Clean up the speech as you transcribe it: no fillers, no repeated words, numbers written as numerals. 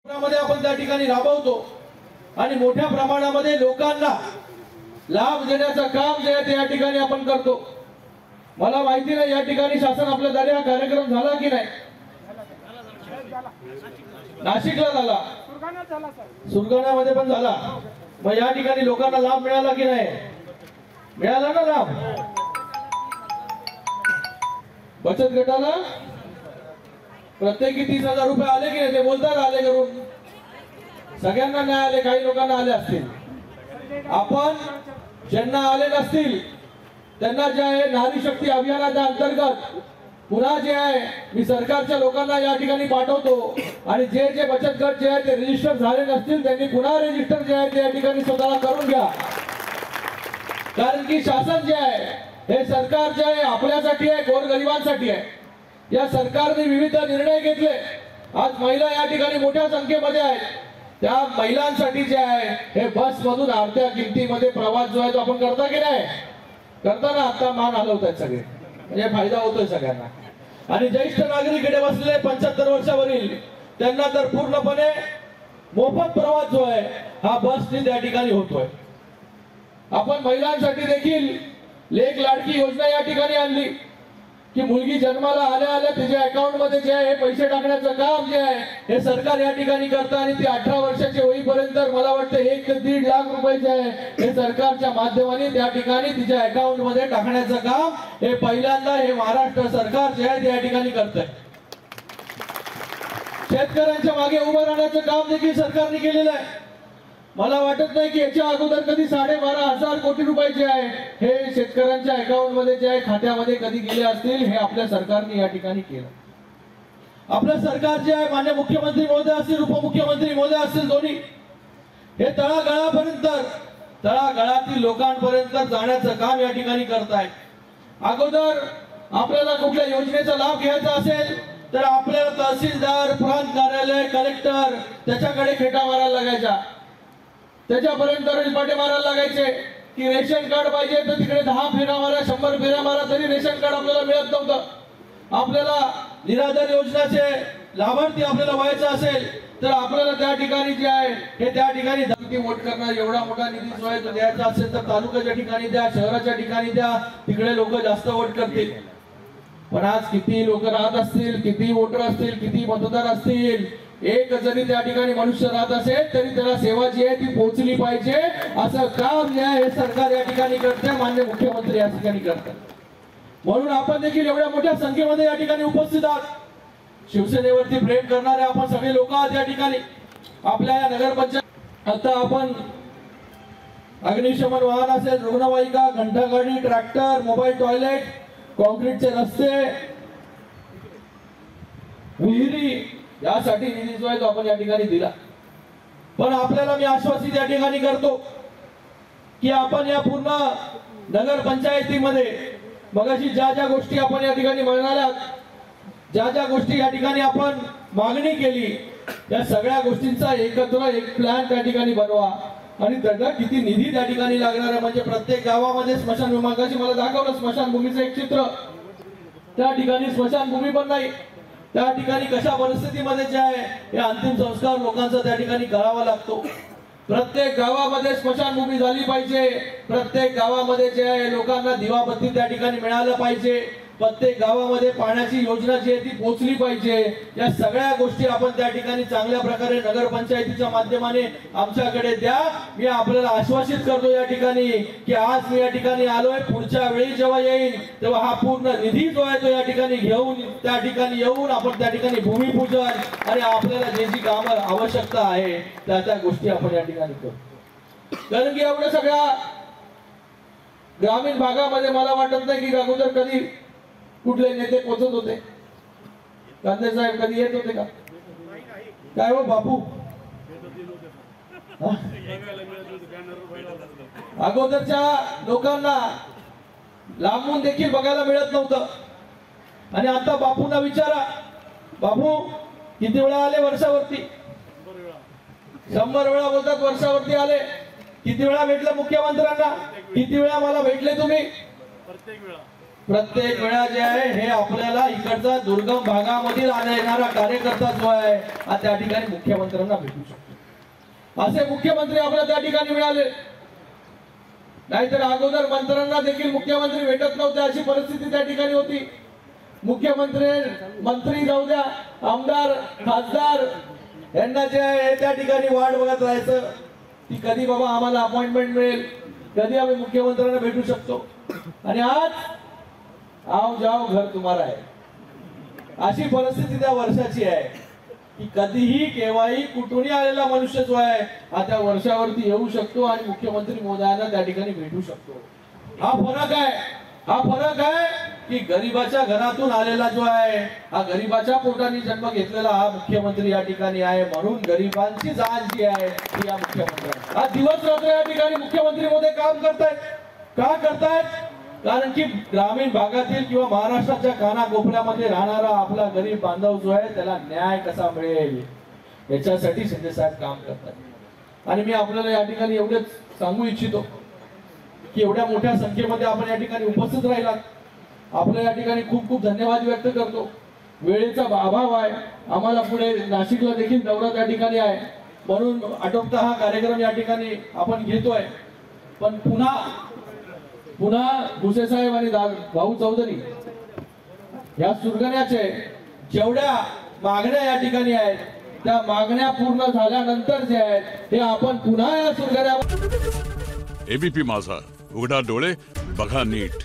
मध्ये आपण त्या ठिकाणी राबवतो आणि मोठ्या प्रमाणामध्ये लोकांना लाभ देण्याचं काम जे आहे ते या ठिकाणी आपण करतो। मला माहिती नाही या ठिकाणी शासन आपल्या द्वारे हा कार्यक्रम झाला की नाही। नाशिकला झाला, सुरगाण्यामध्ये पण झाला। मग या ठिकाणी लोकांना लाभ मिळाला की नाही? मिळाला ना लाभ। बचत गटाला प्रत्येकी 30,000 रुपये आले की नाही? ते बोलतात आले करून, सगळ्यांना नाही आले, काही लोकांना आले असतील। आपण ज्यांना आले नसतील त्यांना जे आहे नारी शक्ती अभियानाच्या अंतर्गत पुन्हा जे आहे मी सरकारच्या लोकांना या ठिकाणी पाठवतो आणि जे जे बचत गट जे आहे ते रजिस्टर झाले नसतील त्यांनी पुन्हा रजिस्टर जे आहे ते या ठिकाणी स्वतःला करून घ्या। कारण की शासन जे आहे हे सरकार जे आहे आपल्यासाठी आहे, गोरगरिबांसाठी आहे। या सरकारने विविध निर्णय घेतले। आज महिला या ठिकाणी मोठ्या संख्येमध्ये आहेत। त्या महिलांसाठी जे आहे हे बस मधून अर्ध्या किमतीमध्ये प्रवास जो आहे तो आपण करता की नाही? करताना आता मान हलवतात सगळे, म्हणजे फायदा होतोय सगळ्यांना। आणि ज्येष्ठ नागरिक इकडे बसलेले 75 वर्षावरील त्यांना तर पूर्णपणे मोफत प्रवास जो आहे हा बसने त्या ठिकाणी होतोय। आपण महिलांसाठी देखील लेक लाडकी योजना या ठिकाणी आणली की मुलगी जन्माला आल्या आल्या तिच्या अकाउंट मध्ये जे आहे पैसे टाकण्याचं काम जे आहे हे सरकार या ठिकाणी करतं आणि ती 18 वर्षाची होईपर्यंत मला वाटतं 1 ते 1.5 लाख रुपये जे आहे हे सरकारच्या माध्यमाने त्या ठिकाणी तिच्या अकाउंट मध्ये टाकण्याचं काम हे पहिल्यांदा हे महाराष्ट्र सरकार जे आहे त्या ठिकाणी करतंय। शेतकऱ्यांच्या मागे उभं राहण्याचं काम देखील सरकारने केलेलं आहे। मला वाटत नाही की याच्या अगोदर कधी 12,500 कोटी रुपये जे आहे हे शेतकऱ्यांच्या अकाउंट मध्ये जे आहे खात्यामध्ये कधी गेले असतील, हे आपल्या सरकारने या ठिकाणी केलं। आपलं सरकार जे आहे माननीय मुख्यमंत्री महोदय असतील, उपमुख्यमंत्री महोदय असतील, दोन्ही हे तळागाळातील लोकांपर्यंत जाण्याचं काम या ठिकाणी करतायत। अगोदर आपल्याला कुठल्या योजनेचा लाभ घ्यायचा असेल तर आपल्याला तहसीलदार, प्रांत कार्यालय, कलेक्टर त्याच्याकडे खेटा मारायला लागायचा, त्याच्यापर्यंत रिपाटे मारायला लागायचे की रेशन कार्ड पाहिजे तर तिकडे 10 फेऱ्या मारा, 100 फेऱ्या मारा तरी रेशन कार्ड आपल्याला मिळत नव्हतं। आपल्याला निराधार योजनेचे लाभार्थी आपल्याला व्हायचं असेल तर आपल्याला त्या ठिकाणी जे आहे हे त्या ठिकाणी किती वोट करणार, एवढा मोठा निधी जो आहे तो द्यायचा असेल तर तालुक्याच्या ठिकाणी द्या, शहराच्या ठिकाणी द्या, तिकडे लोक जास्त वोट करतील। पण आज किती लोक राहत असतील, किती वोटर असतील, किती मतदार असतील, एक जरी त्या ठिकाणी मनुष्य राहत असेल तरी त्याला सेवा जी आहे ती पोहोचली पाहिजे असं काम जे आहे हे सरकार या ठिकाणी करते, माननीय मुख्यमंत्री या ठिकाणी करतात। म्हणून आपण देखील एवढ्या मोठ्या संख्येमध्ये या ठिकाणी उपस्थित आहात। शिवसेनेवरती प्रेम करणारे आपण सगळे लोक आहात या ठिकाणी। आपल्या या नगरपंचायत आता आपण अग्निशमन वाहन असेल, रुग्णवाहिका, घंटागाडी, ट्रॅक्टर, मोबाईल टॉयलेट, कॉन्क्रीटचे रस्ते, विहिरी यासाठी निधी जो आहे तो आपण या ठिकाणी दिला। पण आपल्याला मी आश्वासित या ठिकाणी करतो की आपण या पूर्ण नगर पंचायतीमध्ये मगाशी ज्या ज्या गोष्टी आपण या ठिकाणी म्हणाल्या, ज्या ज्या गोष्टी या ठिकाणी आपण मागणी केली, त्या सगळ्या गोष्टींचा एकत्र एक प्लॅन त्या ठिकाणी बनवा आणि त्याचा किती निधी त्या ठिकाणी लागणार आहे। म्हणजे प्रत्येक गावामध्ये स्मशान विभागाची मला दाखवलं स्मशानभूमीचं एक चित्र, त्या ठिकाणी स्मशानभूमी पण नाही, त्या ठिकाणी कशा परिस्थितीमध्ये जे आहे हे अंतिम संस्कार लोकांचा त्या ठिकाणी करावा लागतो। प्रत्येक गावामध्ये स्मशानभूमी झाली पाहिजे, प्रत्येक गावामध्ये जे आहे लोकांना दिवाबत्ती त्या ठिकाणी मिळालं पाहिजे, प्रत्येक गावामध्ये पाण्याची योजना जी आहे ती पोहोचली पाहिजे। या सगळ्या गोष्टी आपण त्या ठिकाणी चांगल्या प्रकारे नगरपंचायतीच्या माध्यमाने आमच्याकडे द्या। मी आपल्याला आश्वासित करतो या ठिकाणी की आज मी या ठिकाणी आलोय, पुढच्या वेळी जेव्हा येईल तेव्हा हा पूर्ण निधी जो आहे तो या ठिकाणी घेऊन त्या ठिकाणी येऊन आपण त्या ठिकाणी भूमिपूजन आणि आपल्याला जे जी कामं आवश्यकता आहे त्या गोष्टी आपण या ठिकाणी करू। कारण की एवढ्या सगळ्या ग्रामीण भागामध्ये मला वाटत नाही की अगोदर कधी कुठले नेते पोहोचत होते। कांदे साहेब कधी येत होते का? काय हो बापू, अगोदरच्या लोकांना लांबून देखील बघायला मिळत नव्हतं आणि आता बापूंना विचारा, बापू किती वेळा आले वर्षावरती? 100 वेळा बोलतात वर्षावरती आले। किती वेळा भेटले मुख्यमंत्र्यांना? किती वेळा मला भेटले तुम्ही? प्रत्येक वेळा जे आहे हे आपल्याला इकडचा दुर्गम भागामधील येणारा कार्यकर्ता जो आहे हा त्या ठिकाणी मुख्यमंत्र्यांना भेटू शकतो। असे मुख्यमंत्री आपल्याला त्या ठिकाणी मिळाले, नाहीतर अगोदर मंत्र्यांना देखील मुख्यमंत्री भेटत नव्हते, अशी परिस्थिती त्या ठिकाणी होती। मुख्यमंत्री मंत्री जाऊ द्या, आमदार खासदार यांना जे आहे त्या ठिकाणी वाट बघत राहायचं की कधी बाबा आम्हाला अपॉइंटमेंट मिळेल, कधी आम्ही मुख्यमंत्र्यांना भेटू शकतो। आणि आज आओ जाओ घर तुम्हारा आहे, अशी परिस्थिती त्या वर्षाची आहे की कधीही केव्हाही कुठूनही आलेला मनुष्य जो आहे हा त्या वर्षावरती येऊ शकतो आणि मुख्यमंत्री महोदयांना त्या ठिकाणी भेटू शकतो। हा फरक आहे की गरीबाच्या घरातून आलेला जो आहे हा गरीबाच्या पोटाने जन्म घेतलेला हा मुख्यमंत्री या ठिकाणी आहे, म्हणून गरीबांची जाण जी आहे ती या मुख्यमंत्री आज दिवस रात्र या ठिकाणी मुख्यमंत्री मध्ये काम करतायत। का करतायत? कारण की ग्रामीण भागातील किंवा महाराष्ट्राच्या कानाकोपऱ्यामध्ये राहणारा आपला गरीब बांधव जो आहे त्याला न्याय कसा मिळेल याच्यासाठी शिंदे साहेब काम करतात। आणि मी आपल्याला या ठिकाणी एवढेच सांगू इच्छितो की एवढ्या मोठ्या संख्येमध्ये आपण या ठिकाणी उपस्थित राहिलात, आपल्या या ठिकाणी खूप खूप धन्यवाद व्यक्त करतो। वेळेचा अभाव आहे, आम्हाला पुढे नाशिकला देखील दौरा त्या ठिकाणी आहे, म्हणून आटोपता हा कार्यक्रम या ठिकाणी आपण घेतोय। पण पुन्हा भुसे साहेब आणि भाऊ चौधरी या सुरगण्याचे जेवढ्या मागण्या या ठिकाणी आहेत त्या मागण्या पूर्ण झाल्यानंतर जे आहेत हे आपण पुन्हा या सुरगण्या एबीपी माझा, उघडा डोळे बघा नीट।